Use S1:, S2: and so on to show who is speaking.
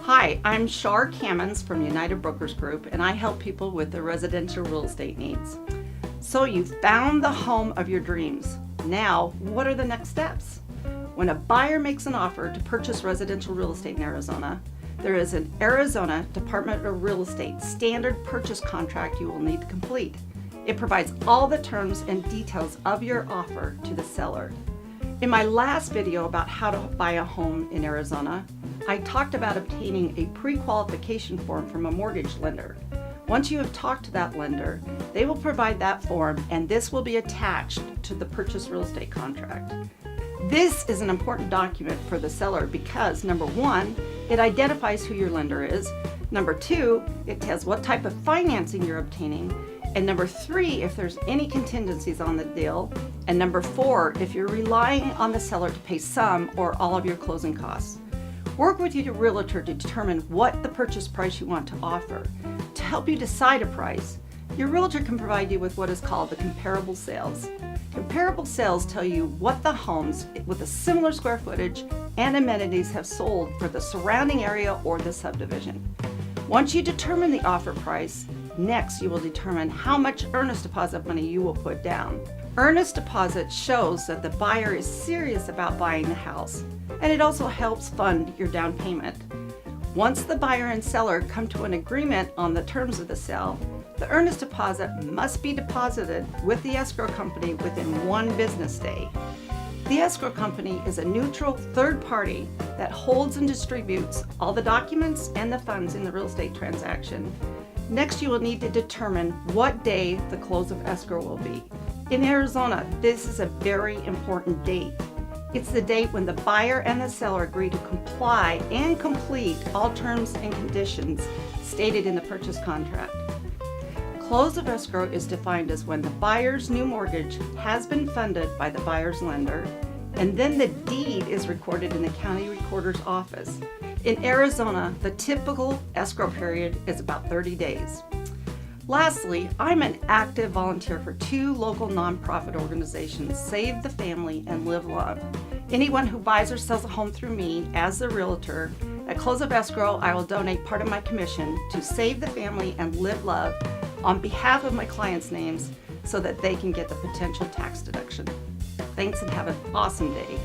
S1: Hi, I'm Char Cammans from United Brokers Group, and I help people with their residential real estate needs. So you've found the home of your dreams. Now, what are the next steps? When a buyer makes an offer to purchase residential real estate in Arizona, there is an Arizona Department of Real Estate standard purchase contract you will need to complete. It provides all the terms and details of your offer to the seller. In my last video about how to buy a home in Arizona, I talked about obtaining a pre-qualification form from a mortgage lender. Once you have talked to that lender, they will provide that form, and this will be attached to the purchase real estate contract. This is an important document for the seller because, number one, it identifies who your lender is. Number two, it tells what type of financing you're obtaining. And number three, if there's any contingencies on the deal. And number four, if you're relying on the seller to pay some or all of your closing costs. Work with your realtor to determine what the purchase price you want to offer. To help you decide a price, your realtor can provide you with what is called the comparable sales. Comparable sales tell you what the homes with a similar square footage and amenities have sold for the surrounding area or the subdivision. Once you determine the offer price, next you will determine how much earnest deposit money you will put down. Earnest deposit shows that the buyer is serious about buying the house, and it also helps fund your down payment. Once the buyer and seller come to an agreement on the terms of the sale, the earnest deposit must be deposited with the escrow company within 1 business day. The escrow company is a neutral third party that holds and distributes all the documents and the funds in the real estate transaction. Next, you will need to determine what day the close of escrow will be. In Arizona, this is a very important date. It's the date when the buyer and the seller agree to comply and complete all terms and conditions stated in the purchase contract. Close of escrow is defined as when the buyer's new mortgage has been funded by the buyer's lender, and then the deed is recorded in the county recorder's office. In Arizona, the typical escrow period is about 30 days. Lastly, I'm an active volunteer for 2 local nonprofit organizations, Save the Family and Live Love. Anyone who buys or sells a home through me as the realtor, at close of escrow, I will donate part of my commission to Save the Family and Live Love on behalf of my clients' names so that they can get the potential tax deduction. Thanks and have an awesome day.